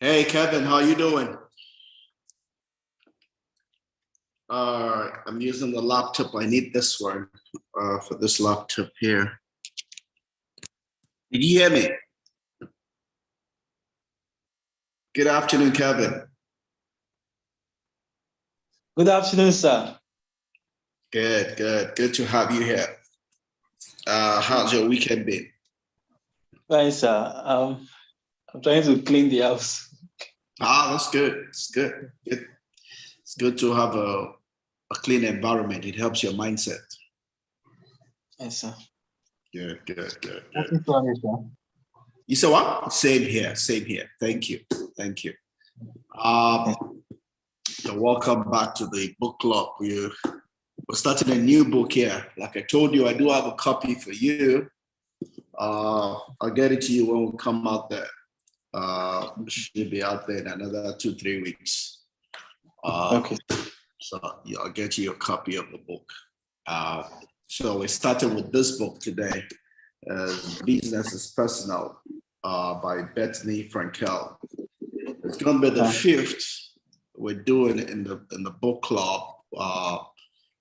Hey Kevin, how you doing? I'm using the laptop. I need this one for this laptop here. Did you hear me? Good afternoon, Kevin. Good afternoon, sir. Good to have you here. How's your weekend been? Fine, sir. I'm trying to clean the house. That's good. It's good. It's good to have a clean environment. It helps your mindset. Yes, sir. Good. Sorry, sir. You said what? Same here. Thank you. You're welcome back to the book club. We're starting a new book here. Like I told you, I do have a copy for you. I'll get it to you when we come out there. Should be out there in another 2-3 weeks. Okay. So I'll get you a copy of the book. So we're starting with this book today, Business is Personal, by Bethenny Frankel. It's going to be the fifth we're doing in the book club.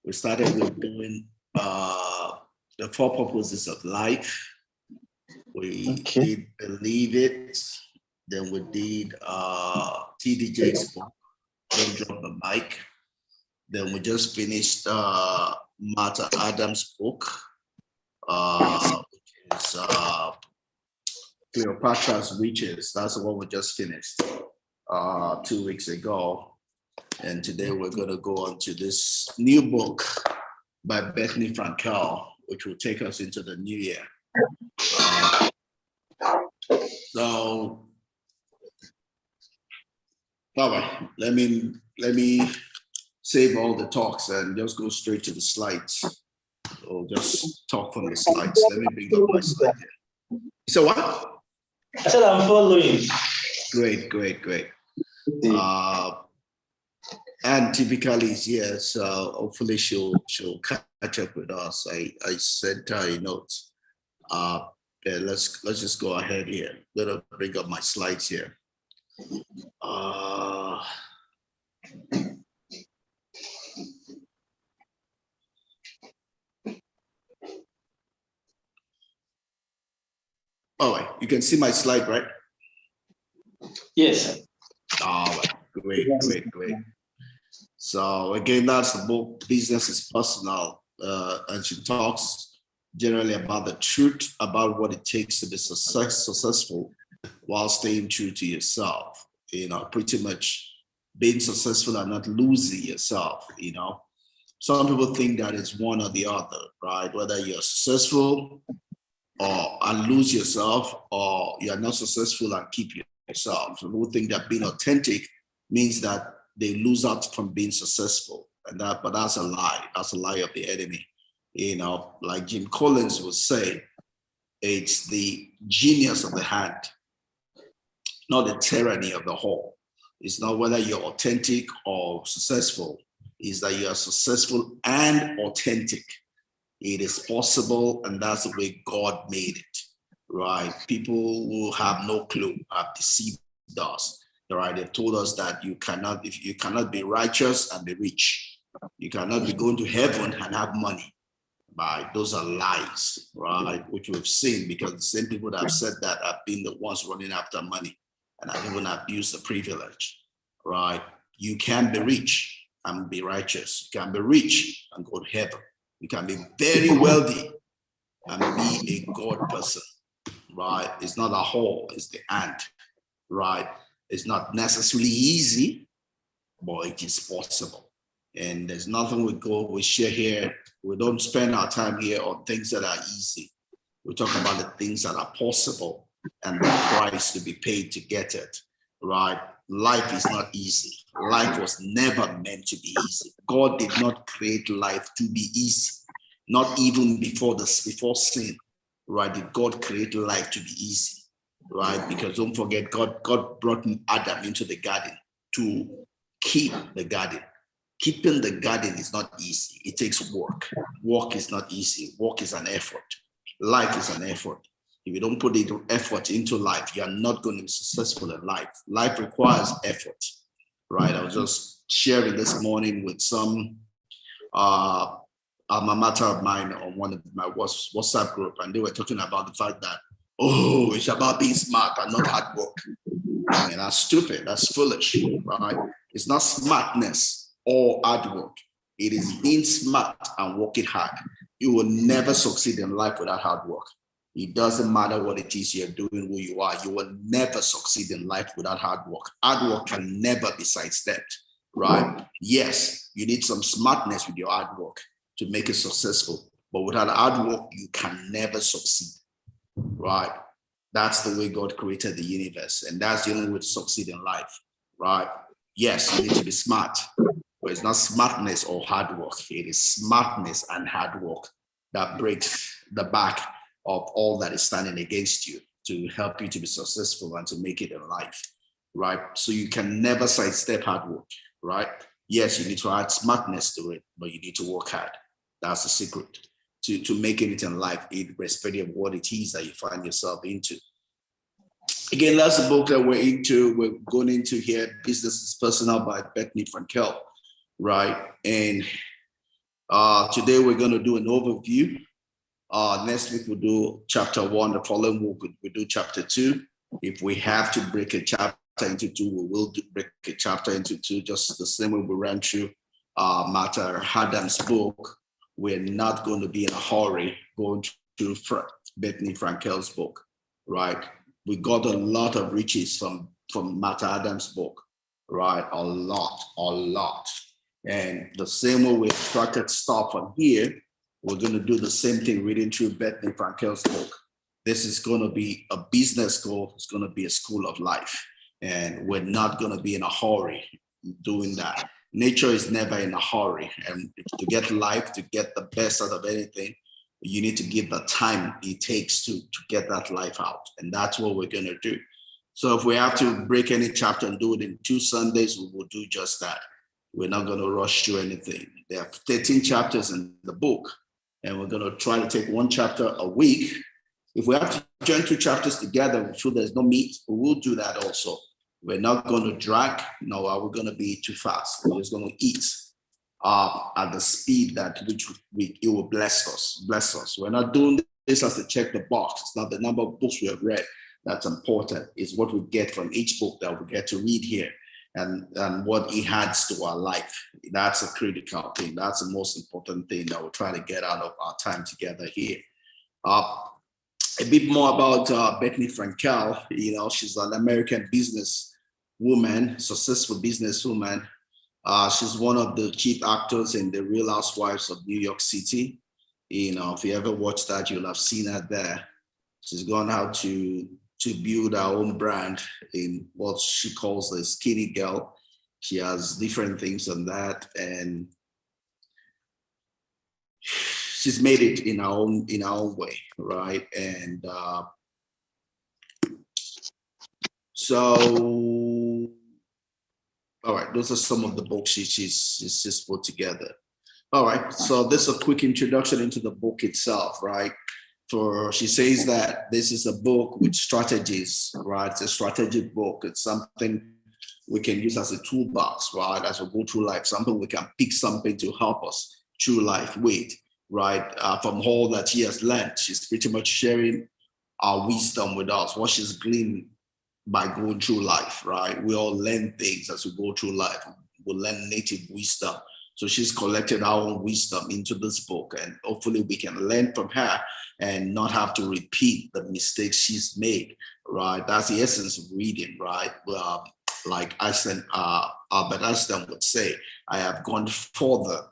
We started with doing the 4 purposes of life. We did Believe It. Then we did T.D. Jakes' book, Don't Drop the Mic. Then we just finished Martha Adams' book, which is Cleopatra's Witches. That's the one we just finished 2 weeks ago. And today we're going to go on to this new book by Bethenny Frankel, which will take us into the new year. So, all right, let me save all the talks and just go straight to the slides. Or just talk from the slides. Let me bring up my slide here. So what? I said I'm following. Great. And typically is here, so hopefully she'll catch up with us. I sent her a note. Yeah, let's just go ahead here. I'm gonna bring up my slides here. All right, you can see my slide, right? Yes. All right, great. So again, that's the book, Business is Personal, and she talks generally about the truth about what it takes to be successful while staying true to yourself. Pretty much being successful and not losing yourself. Some people think that it's one or the other, right? Whether you're successful and lose yourself, or you're not successful and keep yourself. So people think that being authentic means that they lose out from being successful, but that's a lie. That's a lie of the enemy. Like Jim Collins would say, it's the genius of the hand, not the tyranny of the whole. It's not whether you're authentic or successful. It's that you are successful and authentic. It is possible, and that's the way God made it, right? People who have no clue have deceived us. Right, they've told us that you cannot be righteous and be rich. You cannot be going to heaven and have money. Right? Those are lies, right? Which we've seen, because the same people that have said that have been the ones running after money and have even abused the privilege. Right? You can be rich and be righteous. You can be rich and go to heaven. You can be very wealthy and be a God person. Right? It's not a whole, it's the ant. Right? It's not necessarily easy, but it is possible. And there's nothing we share here. We don't spend our time here on things that are easy. We talk about the things that are possible and the price to be paid to get it, right? Life is not easy. Life was never meant to be easy. God did not create life to be easy, not even before sin, right? Did God create life to be easy? Right? Because don't forget, God brought Adam into the garden to keep the garden. Keeping the garden is not easy. It takes work. Work is not easy. Work is an effort. Life is an effort. If you don't put the effort into life, you are not going to be successful in life. Life requires effort, right? I was just sharing this morning with some alma mater of mine on one of my WhatsApp group, and they were talking about the fact that, oh, it's about being smart and not hard work. I mean, that's stupid. That's foolish, right? It's not smartness or hard work. It is being smart and working hard. You will never succeed in life without hard work. It doesn't matter what it is you're doing, who you are. You will never succeed in life without hard work. Hard work can never be sidestepped, right? Yes, you need some smartness with your hard work to make it successful. But without hard work, you can never succeed, right? That's the way God created the universe. And that's the only way to succeed in life, right? Yes, you need to be smart, but it's not smartness or hard work. It is smartness and hard work that breaks the back of all that is standing against you to help you to be successful and to make it in life, right? So you can never sidestep hard work, right? Yes, you need to add smartness to it, but you need to work hard. That's the secret to making it in life, irrespective of what it is that you find yourself into. Again, that's the book that we're into. We're going into here, Business is Personal by Bethenny Frankel, right? And today we're going to do an overview. Next week we'll do chapter 1. The following week we'll do chapter 2. If we have to break a chapter into 2, we will break a chapter into 2, just the same way we ran through Matter Adam's book. We're not going to be in a hurry going through Bethenny Frankel's book, right? We got a lot of riches from Matter Adam's book, right? A lot. And the same way we extracted stuff from here, we're going to do the same thing reading through Bethenny Frankel's book. This is going to be a business school. It's going to be a school of life. And we're not going to be in a hurry doing that. Nature is never in a hurry. And to get life, to get the best out of anything, you need to give the time it takes to get that life out. And that's what we're going to do. So if we have to break any chapter and do it in 2 Sundays, we will do just that. We're not going to rush through anything. There are 13 chapters in the book, and we're going to try to take 1 chapter a week. If we have to join 2 chapters together, we feel there's no meat, we will do that also. We're not going to drag, no, we're going to be too fast. We're just going to eat at the speed that which it will bless us. We're not doing this as to check the box. It's not the number of books we have read that's important. It's what we get from each book that we get to read here and what it adds to our life. That's a critical thing. That's the most important thing that we'll try to get out of our time together here. A bit more about Bethenny Frankel. You know, she's an American businesswoman, successful businesswoman. She's one of the chief actors in The Real Housewives of New York City. You know, if you ever watched that, you'll have seen her there. She's gone out to build her own brand in what she calls the skinny girl. She has different things on that, and she's made it in her own way, right? And so, all right, those are some of the books she's just put together. All right, so this is a quick introduction into the book itself, right? She says that this is a book with strategies, right? It's a strategic book. It's something we can use as a toolbox, right? As we go through life, something we can pick something to help us through life with, right? From all that she has learned, she's pretty much sharing our wisdom with us, what she's gleaned by going through life, right? We all learn things as we go through life. We learn native wisdom. So she's collected our own wisdom into this book, and hopefully we can learn from her and not have to repeat the mistakes she's made, right? That's the essence of reading, right? Like Albert Einstein would say, I have gone further,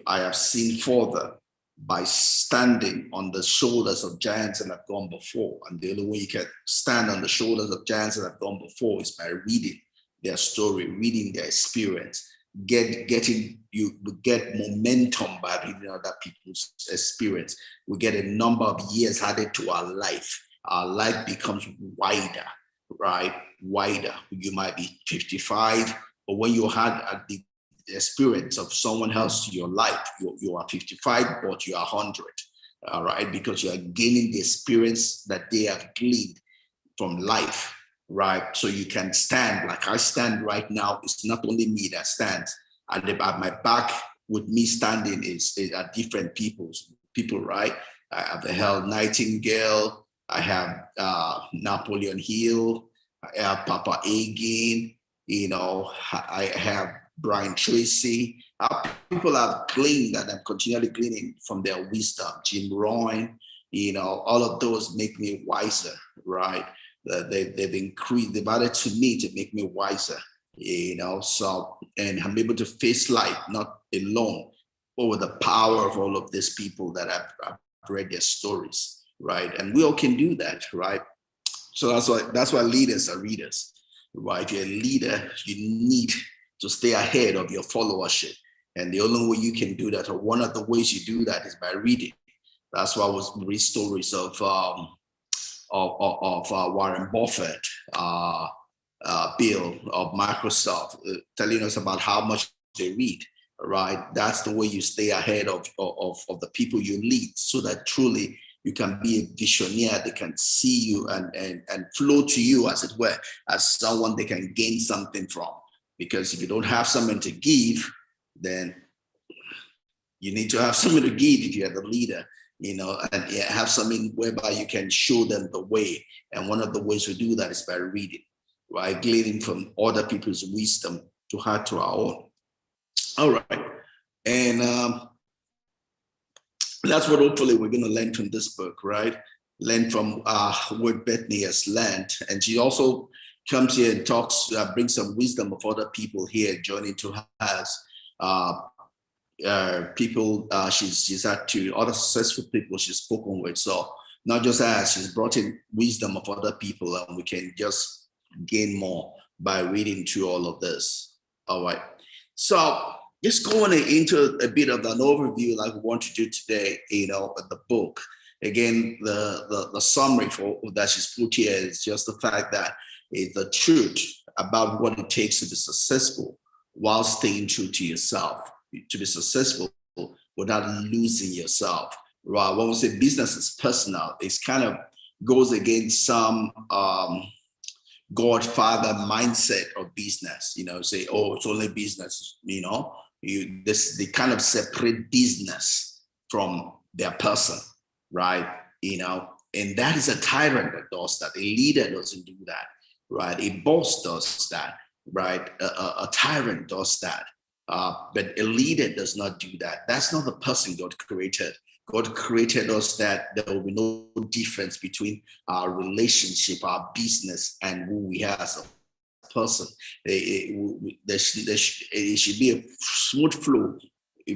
I have seen further by standing on the shoulders of giants that have gone before. And the only way you can stand on the shoulders of giants that have gone before is by reading their story, reading their experience. You get momentum by reading other people's experience. We get a number of years added to our life. Our life becomes wider, right? Wider. You might be 55, but when you had the experience of someone else to your life, you are 55, but you are 100. all right, because you are gaining the experience that they have gleaned from life, right? So you can stand like I stand right now. It's not only me that stands. At my back with me standing is are different people, right? I have the Hell Nightingale. I have Napoleon Hill. I have Papa Agin. I have Brian Tracy. People have gleaned and I'm continually gleaning from their wisdom. Jim Rohn, all of those make me wiser, right? They've increased, they've added to me to make me wiser, so, and I'm able to face life, not alone, but with the power of all of these people that I've read their stories, right? And we all can do that, right? So that's why leaders are readers, right? If you're a leader, you need to stay ahead of your followership. And the only way you can do that, or one of the ways you do that, is by reading. That's why I was read stories of Warren Buffett, Bill of Microsoft, telling us about how much they read, right? That's the way you stay ahead of the people you lead, so that truly you can be a visionary. They can see you and flow to you, as it were, as someone they can gain something from. Because if you don't have something to give, then you need to have something to give if you're the leader, and have something whereby you can show them the way. And one of the ways we do that is by reading, right? Gleaning from other people's wisdom to add to our own. All right. And that's what hopefully we're going to learn from this book, right? Learn from what Bethenny has learned. And she also comes here and talks, brings some wisdom of other people here joining to us. People she's had to other successful people she's spoken with. So not just us, she's brought in wisdom of other people, and we can just gain more by reading through all of this. All right. So just going into a bit of an overview like we want to do today, the book. Again, the summary for that she's put here is just the fact that it's the truth about what it takes to be successful while staying true to yourself. To be successful without losing yourself, right? When we say business is personal, it's kind of goes against some Godfather mindset of business. Say, oh, it's only business. They kind of separate business from their person, right? And that is a tyrant that does that. A leader doesn't do that, right? A boss does that, right? A tyrant does that. But a leader does not do that. That's not the person God created. God created us that there will be no difference between our relationship, our business, and who we are as a person. It should be a smooth flow,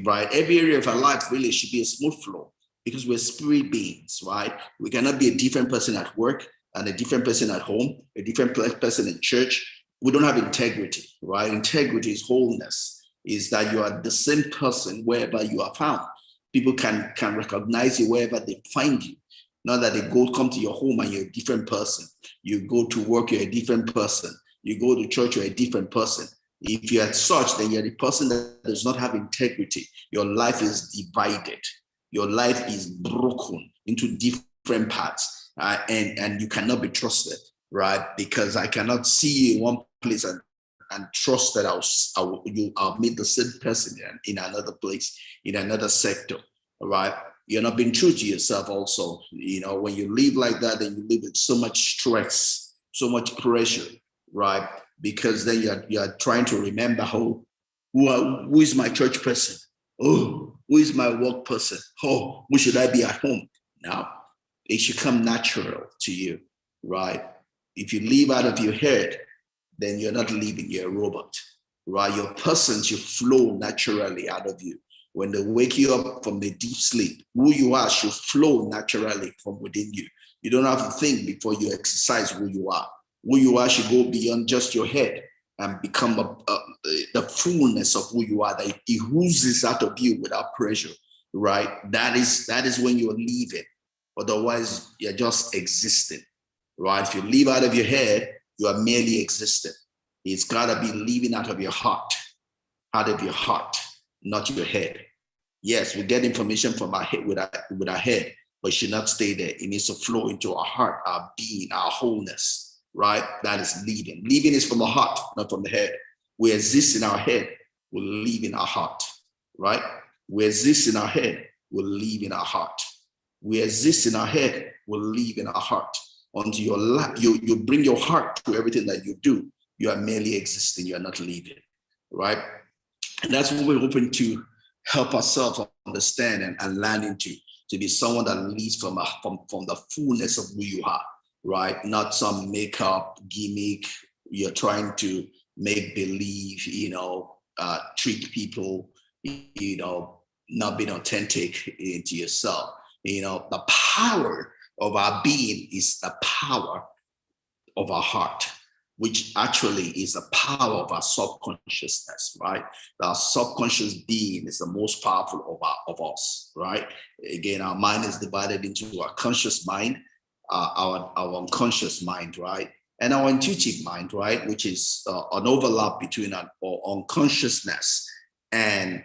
right? Every area of our life really should be a smooth flow, because we're spirit beings, right? We cannot be a different person at work and a different person at home, a different person in church. We don't have integrity, right? Integrity is wholeness. Is that you are the same person wherever you are found. People can recognize you wherever they find you. Not that they come to your home and you're a different person. You go to work, you're a different person. You go to church, you're a different person. If you're such, then you're the person that does not have integrity. Your life is divided. Your life is broken into different parts, and you cannot be trusted, right? Because I cannot see you in one place and trust that I'll meet the same person in another place, in another sector, right? You're not being true to yourself also. When you live like that, then you live with so much stress, so much pressure, right? Because then you're trying to remember who is my church person? Oh, who is my work person? Oh, who should I be at home? Now, it should come natural to you, right? If you live out of your head, then you're not living, you're a robot, right? Your person should flow naturally out of you. When they wake you up from the deep sleep, who you are should flow naturally from within you. You don't have to think before you exercise who you are. Who you are should go beyond just your head and become the fullness of who you are, that it oozes out of you without pressure, right? That is when you're living. Otherwise, you're just existing, right? If you live out of your head, you are merely existing. It's got to be living out of your heart, not your head. Yes, we get information from our head with our head, but it should not stay there. It needs to flow into our heart, our being, our wholeness, right? That is living. Living is from the heart, not from the head. We exist in our head, we live in our heart, right? We exist in our head, we live in our heart. We exist in our head, we live in our heart. Until you bring your heart to everything that you do, you are merely existing, you are not living, right? And that's what we're hoping to help ourselves understand and learn into, to be someone that lives from the fullness of who you are, right? Not some makeup gimmick you're trying to make believe, treat people, not being authentic into yourself. The power of our being is the power of our heart, which actually is the power of our subconsciousness, right? Our subconscious being is the most powerful of us, right? Again, our mind is divided into our conscious mind, our unconscious mind, right? And our intuitive mind, right? Which is an overlap between our unconsciousness and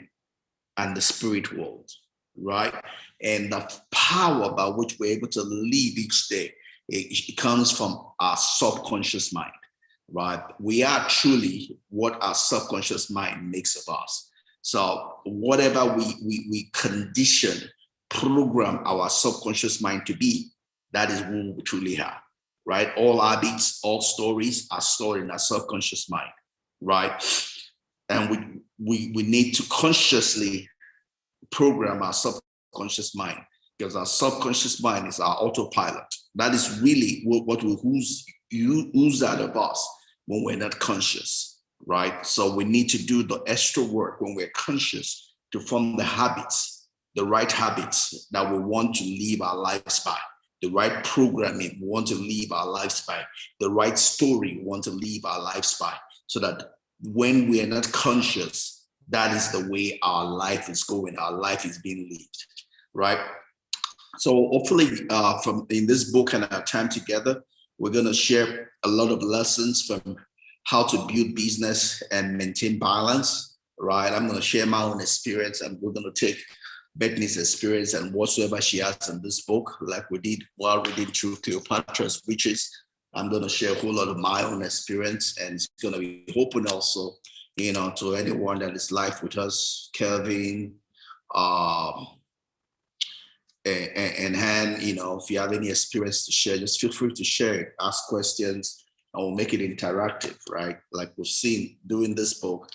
the spirit world, right? And the power by which we're able to live each day, it comes from our subconscious mind, right? We are truly what our subconscious mind makes of us. So whatever we condition, program our subconscious mind to be, that is who we truly are, right? All habits, all stories are stored in our subconscious mind, right? And we need to consciously program our subconscious mind, because our subconscious mind is our autopilot. That is really what we ooze out of us when we're not conscious, right? So we need to do the extra work when we're conscious to form the habits, the right habits that we want to live our lives by, the right programming we want to live our lives by, the right story we want to live our lives by, so that when we are not conscious, that is the way our life is going, our life is being lived, right? So hopefully from in this book and our time together, we're going to share a lot of lessons from how to build business and maintain balance, right? I'm going to share my own experience, and we're going to take Bethenny's experience and whatsoever she has in this book, like we did while reading through Cleopatra's Witches. I'm going to share a whole lot of my own experience, and it's going to be open also, to anyone that is live with us, Kelvin, and Han, if you have any experience to share, just feel free to share it, ask questions, and we'll make it interactive, right? Like we've seen doing this book,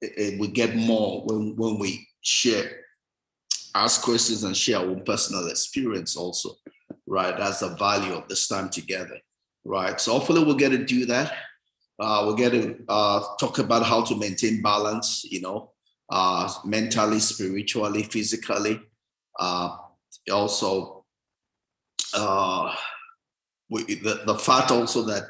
we get more when we share, ask questions and share our own personal experience also, right? That's the value of this time together, right? So hopefully we'll get to do that. We'll get to talk about how to maintain balance, mentally, spiritually, physically. Also, the fact also that,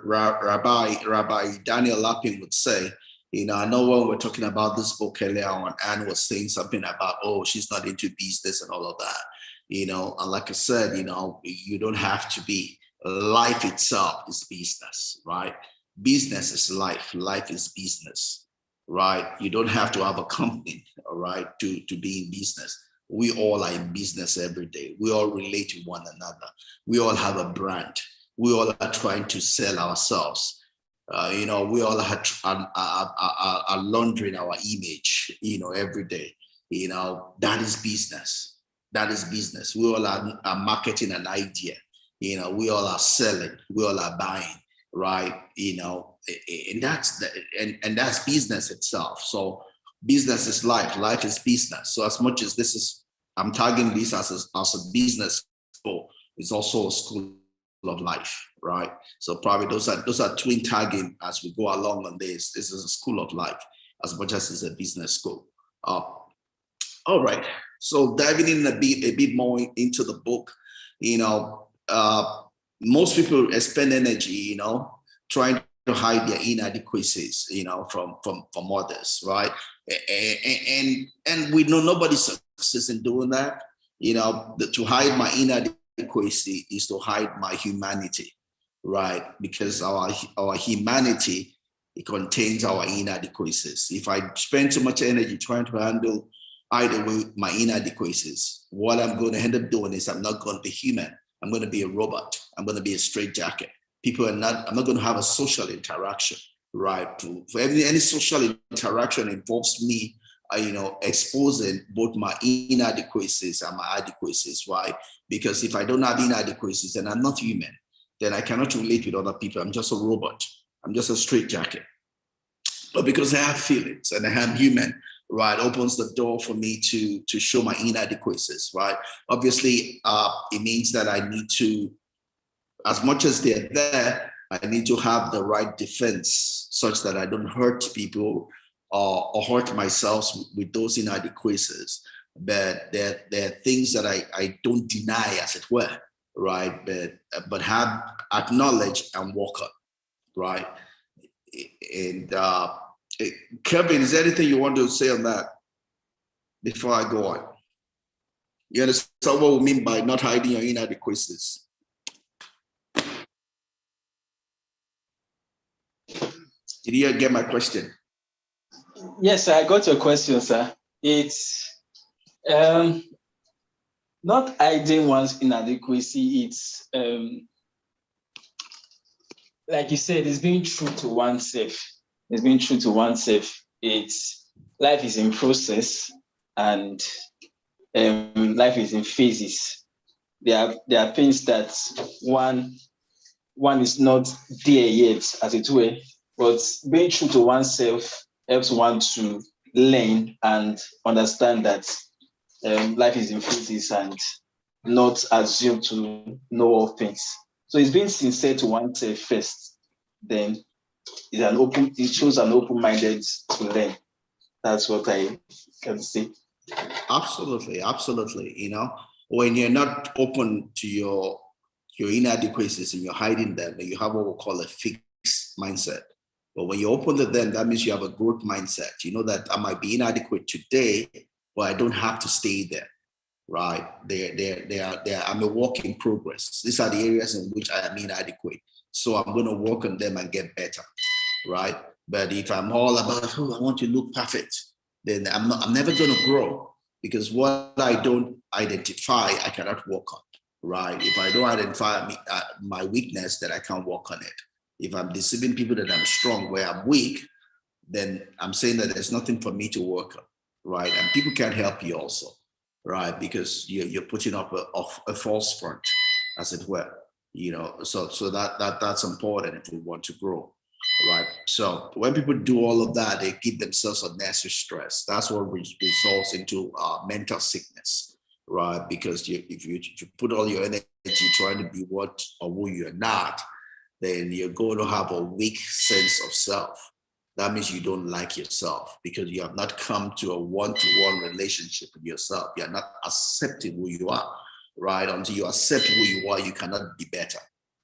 Rabbi Daniel Lapin would say, I know when we're talking about this book earlier on, Anne was saying something about, oh, she's not into business and all of that, and like I said, you don't have to be. Life itself is business, right? Business is life. Life is business, right? You don't have to have a company, all right, to be in business. We all are in business every day. We all relate to one another. We all have a brand. We all are trying to sell ourselves. We all are laundering our image, every day. That is business. That is business. We all are marketing an idea. We all are selling. We all are buying, right? And that's business itself. So business is life. Life is business. So as much as I'm tagging this as a business school, it's also a school of life, right? So probably those are twin tagging as we go along on this. This is a school of life as much as it's a business school. All right. So diving in a bit more into the book, most people expend energy, trying to hide their inadequacies, from others, right? And we know nobody succeeds in doing that. To hide my inadequacy is to hide my humanity, right? Because our humanity It contains our inadequacies. If I spend too much energy trying to handle either way my inadequacies, what I'm going to end up doing is I'm not going to be human. I'm going to be a robot. I'm going to be a straitjacket. I'm not going to have a social interaction, right? For any social interaction involves me, exposing both my inadequacies and my adequacies, right? Because if I don't have inadequacies, then I'm not human. Then I cannot relate with other people. I'm just a robot. I'm just a straitjacket. But because I have feelings and I am human, right, opens the door for me to show my inadequacies, right? Obviously, it means that I need to, as much as they're there, I need to have the right defense such that I don't hurt people or hurt myself with those inadequacies. But there are things that I don't deny, as it were, right? But have acknowledged and work on, right? And Kevin, is there anything you want to say on that before I go on? You understand what we mean by not hiding your inadequacies? Did you get my question? Yes, I got your question, sir. It's not hiding one's inadequacy. It's like you said, it's being true to oneself. It's being true to oneself. It's life is in process, and life is in phases. There are things that one is not there yet, as it were. But being true to oneself helps one to learn and understand that life is in phases and not assume to know all things. So it's being sincere to oneself first, then it shows an open-minded to learn. That's what I can say. Absolutely. When you're not open to your inadequacies and you're hiding them, and you have what we call a fixed mindset. But when you open to them, that means you have a growth mindset. You know that I might be inadequate today, but I don't have to stay there, right? I'm a work in progress. These are the areas in which I am inadequate. So I'm going to work on them and get better, right? But if I'm all about, I want to look perfect, then I'm never going to grow, because what I don't identify, I cannot work on, right? If I don't identify my weakness, then I can't work on it. If I'm deceiving people that I'm strong where I'm weak, then I'm saying that there's nothing for me to work on, right? And people can't help you also, right? Because you're putting up a false front, as it were, so that's important if we want to grow, right? So when people do all of that, they give themselves unnecessary stress. That's what results into mental sickness, right? Because if you put all your energy trying to be what or who you're not, then you're going to have a weak sense of self. That means you don't like yourself because you have not come to a one-to-one relationship with yourself. You're not accepting who you are, right? Until you accept who you are, you cannot be better,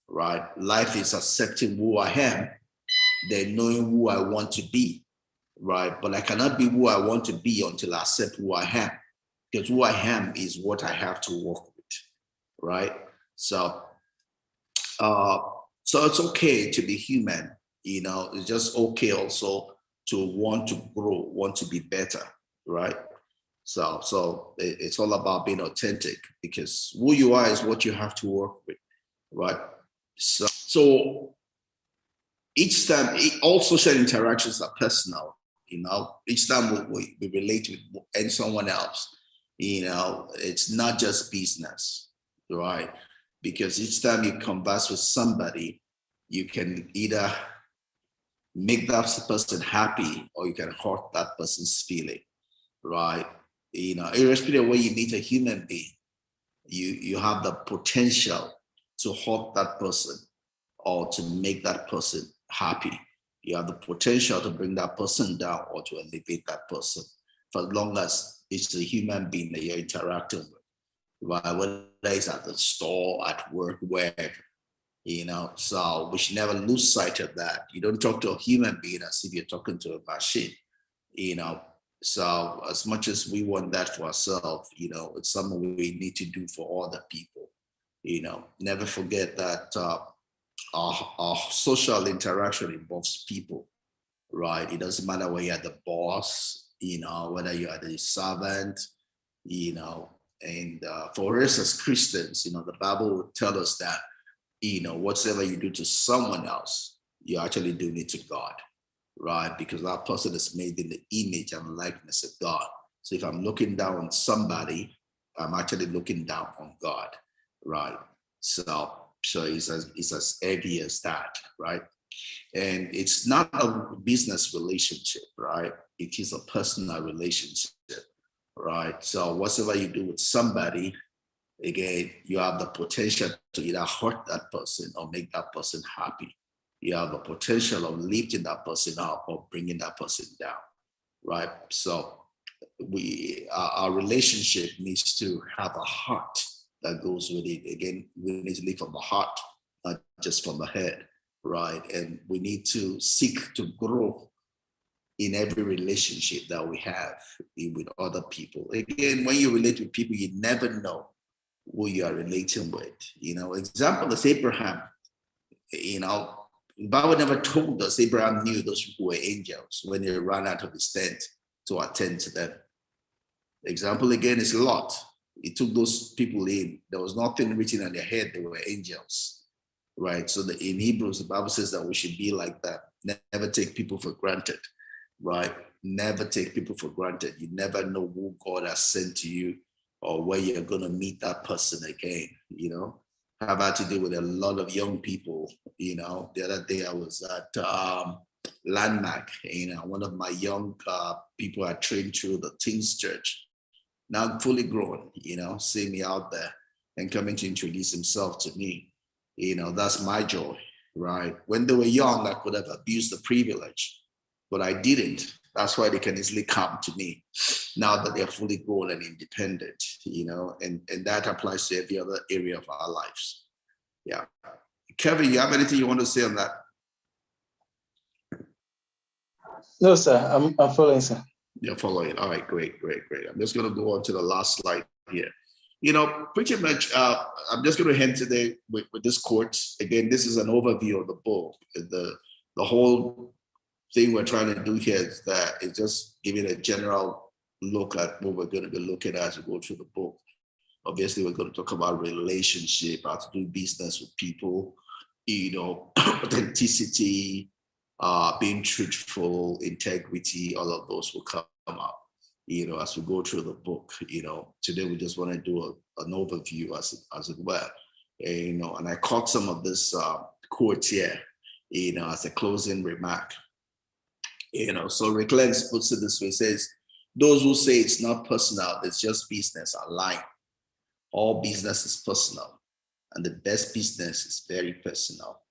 right? Life is accepting who I am, then knowing who I want to be, right? But I cannot be who I want to be until I accept who I am, because who I am is what I have to work with, right? So it's okay to be human, it's just okay also to want to grow, want to be better, right? So it's all about being authentic, because who you are is what you have to work with, right? So each time, all social interactions are personal, each time we relate with someone else, it's not just business, right? Because each time you converse with somebody, you can either make that person happy or you can hurt that person's feeling, right? Irrespective of where you meet a human being, you have the potential to hurt that person or to make that person happy. You have the potential to bring that person down or to elevate that person, for as long as it's a human being that you're interacting with, right? Whether it's at the store, at work, wherever, so we should never lose sight of that. You don't talk to a human being as if you're talking to a machine, so as much as we want that for ourselves, it's something we need to do for other people. Never forget that our social interaction involves people, right? It doesn't matter whether you're the boss, whether you are the servant, and for us as Christians, the Bible would tell us that, whatsoever you do to someone else, you're actually doing it to God, right? Because that person is made in the image and likeness of God. So if I'm looking down on somebody, I'm actually looking down on God, right? So it's as heavy as that, right? And it's not a business relationship, right? It is a personal relationship, right? So whatever you do with somebody, again, you have the potential to either hurt that person or make that person happy. You have the potential of lifting that person up or bringing that person down, right? So our relationship needs to have a heart that goes with it. Again, we need to live from the heart, not just from the head, right? And we need to seek to grow in every relationship that we have with other people. Again, when you relate with people, you never know who you are relating with. Example is Abraham. The Bible never told us Abraham knew those people were angels when he ran out of his tent to attend to them. Example again is Lot. He took those people in. There was nothing written on their head. They were angels, right? So in Hebrews, the Bible says that we should be like that. Never take people for granted, right? Never take people for granted. You never know who God has sent to you or where you're going to meet that person again, I've had to deal with a lot of young people, The other day I was at Landmark, one of my young people I trained through the Teens Church, now fully grown, see me out there and coming to introduce himself to me. That's my joy, right? When they were young, I could have abused the privilege, but I didn't. That's why they can easily come to me now that they're fully grown and independent, and that applies to every other area of our lives. Yeah. Kevin, you have anything you want to say on that? No, sir. I'm following, sir. You're following. All right, great. I'm just going to go on to the last slide here. Pretty much, I'm just going to end today with this quote. Again, this is an overview of the book. The whole thing we're trying to do here is that it's just giving a general look at what we're going to be looking at as we go through the book. Obviously, we're going to talk about relationship, how to do business with people, authenticity, being truthful, integrity, all of those will come up, as we go through the book. Today we just want to do an overview as it were, and I caught some of this quote here, as a closing remark. So Rick Lenz puts it this way, says, those who say it's not personal, it's just business are lying. All business is personal, and the best business is very personal,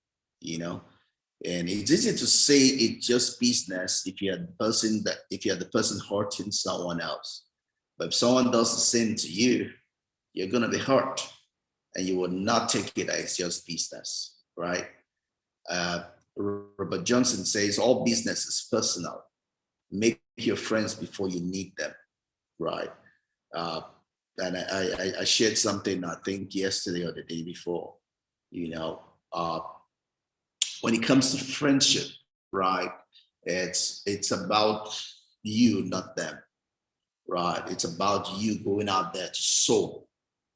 and it's easy to say it's just business if you're the person hurting someone else. But if someone does the same to you, you're gonna be hurt, and you will not take it as just business, right? Robert Johnson says all business is personal. Make your friends before you need them, right? And I shared something, I think yesterday or the day before, when it comes to friendship, right? It's about you, not them, right? It's about you going out there to sow.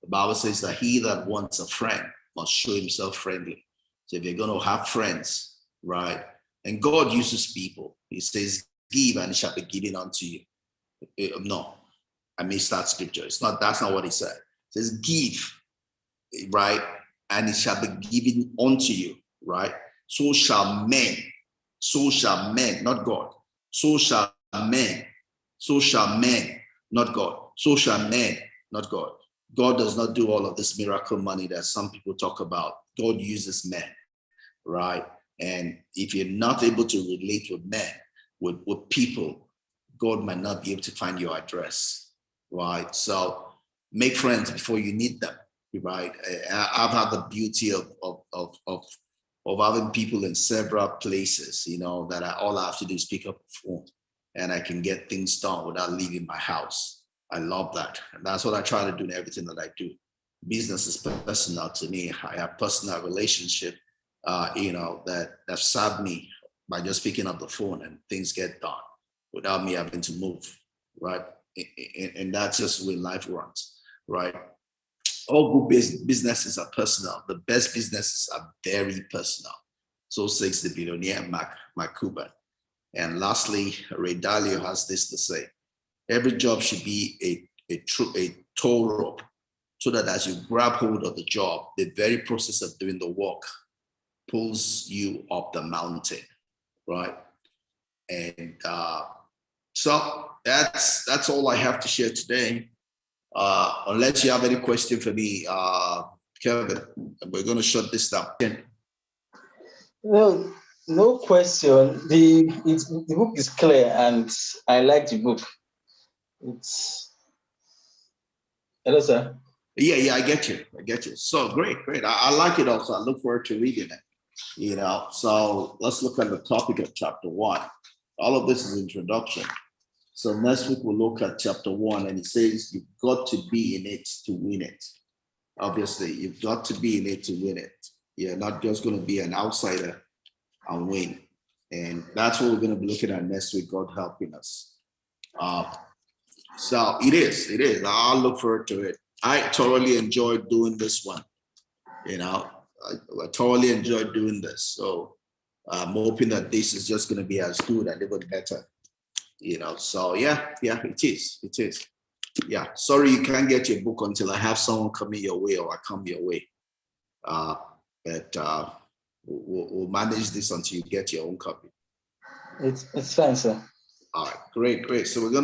The Bible says that he that wants a friend must show himself friendly. So if you're going to have friends, right? And God uses people. He says, give and it shall be given unto you. No, I missed that scripture. That's not what he said. It says, give, right? And it shall be given unto you, right? So shall men, not God. So shall men, not God. So shall men, not God. God does not do all of this miracle money that some people talk about. God uses men, right? And if you're not able to relate with men, with people, God might not be able to find your address, right? So make friends before you need them, right? I've had the beauty of having people in several places, that all I have to do is pick up the phone and I can get things done without leaving my house. I love that. And that's what I try to do in everything that I do. Business is personal to me. I have personal relationship, that served me by just picking up the phone and things get done without me having to move, right? And that's just the way life runs, right? All good businesses are personal. The best businesses are very personal. So says the billionaire Mark Cuban. And lastly, Ray Dalio has this to say: every job should be a toll rope, so that as you grab hold of the job, the very process of doing the work pulls you up the mountain, right? And so that's all I have to share today. Unless you have any question for me, Kevin, we're going to shut this down. No, no question. The book is clear, and I like the book. It's hello, sir. Yeah, I get you. So great. I like it also. I look forward to reading it. So let's look at the topic of chapter 1. All of this is introduction. So next week we'll look at chapter 1, and it says you've got to be in it to win it. Obviously, you've got to be in it to win it. You're not just going to be an outsider and win. And that's what we're going to be looking at next week, God helping us. So it is. I'll look forward to it. I thoroughly enjoyed doing this one. I thoroughly enjoyed doing this. So I'm hoping that this is just going to be as good and even better. So yeah, it is. Yeah, sorry you can't get your book until I have someone coming your way or I come your way. But we'll manage this until you get your own copy. It's fine, sir. All right, great. So we're going to